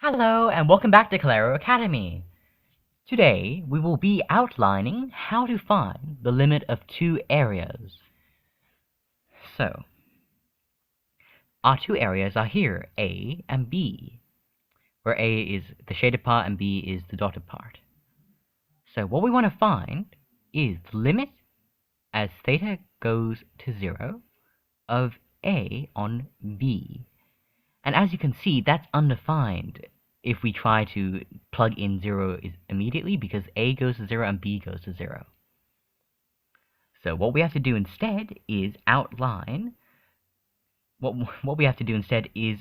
Hello and welcome back to Calero Academy. Today we will be outlining how to find the limit of two areas. So, our two areas are here, A and B, where A is the shaded part and B is the dotted part. So what we want to find is the limit as theta goes to 0 of A on B. And as you can see, that's undefined if we try to plug in 0 immediately, because A goes to 0 and B goes to 0. So what we have to do instead is outline, what we have to do instead is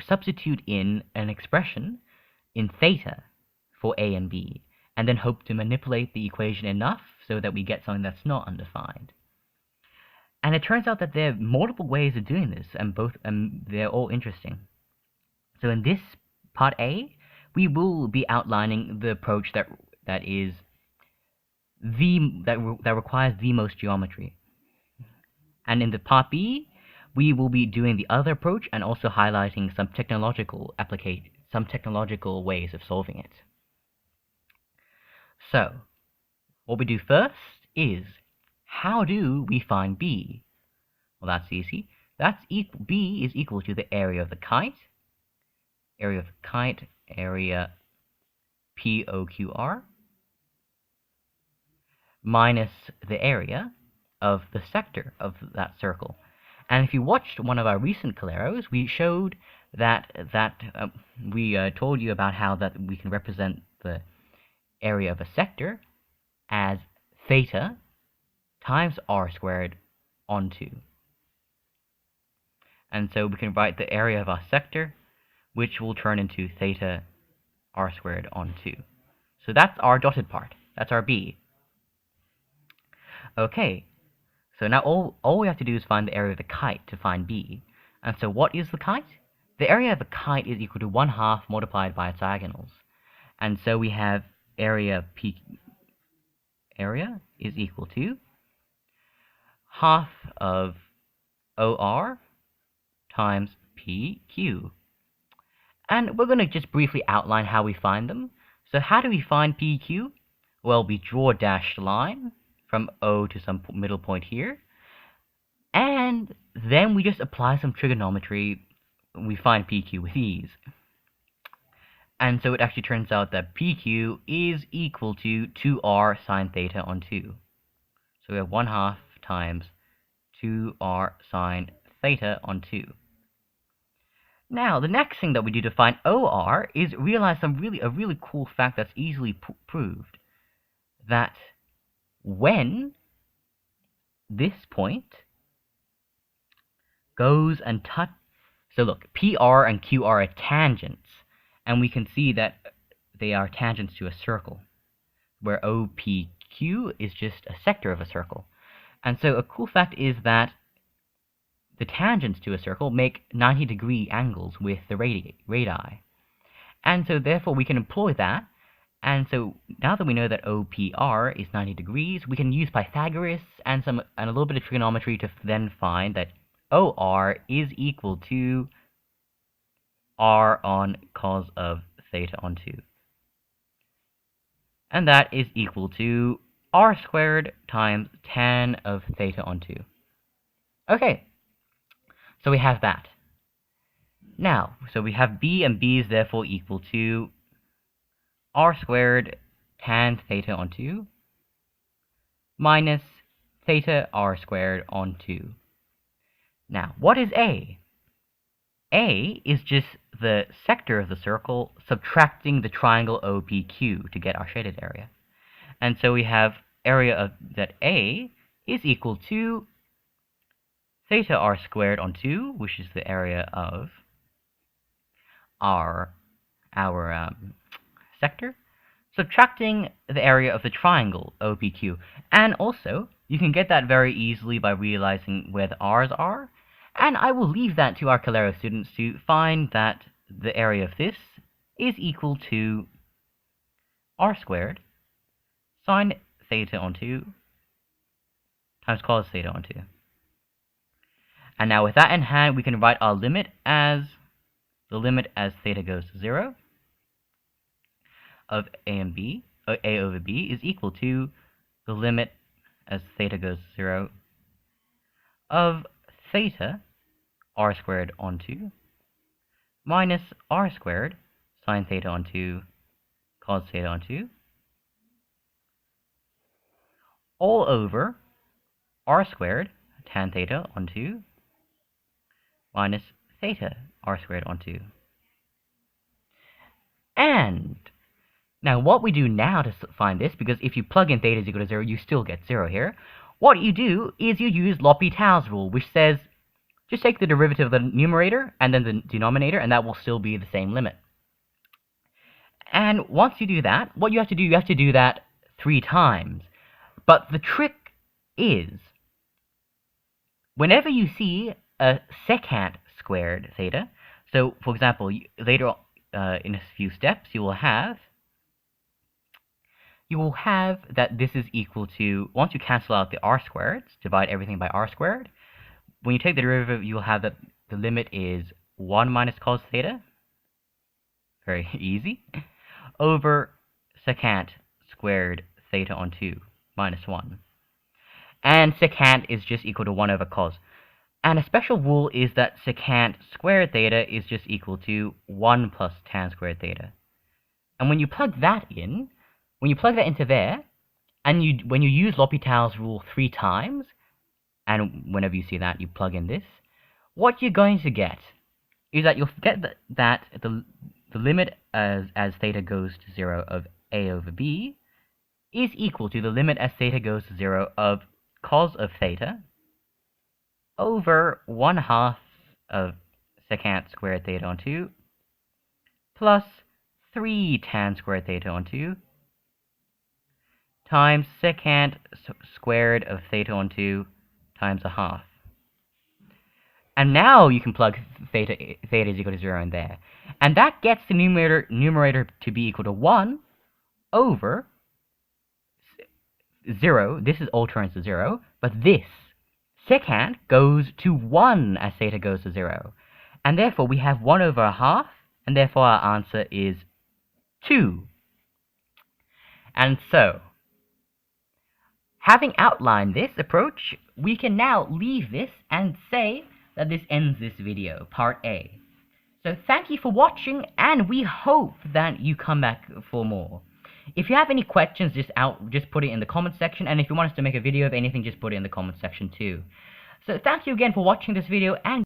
substitute in an expression in theta for A and B, and then hope to manipulate the equation enough so that we get something that's not undefined. And it turns out that there are multiple ways of doing this, and they're all interesting. So in this part A, we will be outlining the approach that requires the most geometry. And in the part B, we will be doing the other approach and also highlighting some technological ways of solving it. So, what we do first is, how do we find B? Well, that's easy. B is equal to the area of the kite, area POQR, minus the area of the sector of that circle. And if you watched one of our recent Caleros, we showed we told you about how that we can represent the area of a sector as theta times r squared on 2. And so we can write the area of our sector, which will turn into theta r squared on 2. So that's our dotted part. That's our B. Okay, so now all we have to do is find the area of the kite to find B. And so what is the kite? The area of a kite is equal to 1/2 multiplied by its diagonals. And so we have area is equal to half of OR times PQ. And we're going to just briefly outline how we find them. So how do we find PQ? Well, we draw a dashed line from O to some middle point here, and then we just apply some trigonometry. We find PQ with ease. And so it actually turns out that PQ is equal to 2r sine theta on 2. So we have 1/2 times 2r sine theta on 2. Now, the next thing that we do to find OR is realize a really cool fact that's easily proved. That when this point goes and so look, PR and QR are tangents, and we can see that they are tangents to a circle, where OPQ is just a sector of a circle. And so a cool fact is that the tangents to a circle make 90-degree angles with the radii. And so therefore we can employ that. And so now that we know that OPR is 90 degrees, we can use Pythagoras and a little bit of trigonometry to then find that OR is equal to R on cos of theta on 2. And that is equal to R squared times tan of theta on 2. Okay, so we have that. Now, so we have B, and B is therefore equal to r squared tan theta on 2 minus theta r squared on 2. Now, what is A? A is just the sector of the circle subtracting the triangle OPQ to get our shaded area. And so we have area of that A is equal to theta r squared on 2, which is the area of our sector, subtracting the area of the triangle OPQ. And also, you can get that very easily by realizing where the r's are, and I will leave that to our Calero students to find that the area of this is equal to r squared sine theta on 2 times cos theta on 2. And now with that in hand, we can write our limit as theta goes to 0, of A over B is equal to the limit as theta goes to 0 of theta r squared on 2 minus r squared sine theta on 2 cos theta on 2 all over r squared tan theta on 2 minus theta r squared on 2. And now what we do now to find this, because if you plug in theta is equal to 0, you still get 0 here. What you do is you use L'Hopital's rule, which says just take the derivative of the numerator and then the denominator, and that will still be the same limit. And once you do that, what you have to do that 3 times. But the trick is, whenever you see a secant squared theta, so for example, later in a few steps, you will have that this is equal to, once you cancel out the r squareds, divide everything by r squared, when you take the derivative, you will have that the limit is 1 minus cos theta, very easy, over secant squared theta on 2 minus 1. And secant is just equal to 1 over cos. And a special rule is that secant squared theta is just equal to 1 plus tan squared theta. And when you plug that in, into there, and when you use L'Hopital's rule 3 times, and whenever you see that, you plug in this, what you're going to get is that you'll get that the limit as theta goes to 0 of a over b is equal to the limit as theta goes to 0 of cos of theta over 1/2 of secant squared theta on 2 plus 3 tan squared theta on 2 times secant squared of theta on 2 times 1/2. And now you can plug theta is equal to 0 in there. And that gets the numerator to be equal to 1 over 0. This is all turns to 0, but this secant goes to 1 as theta goes to 0. And therefore we have 1 over 1/2, and therefore our answer is 2. And so, having outlined this approach, we can now leave this and say that this ends this video, part A. So thank you for watching, and we hope that you come back for more. If you have any questions, just put it in the comment section, and if you want us to make a video of anything, just put it in the comment section too. So thank you again for watching this video, and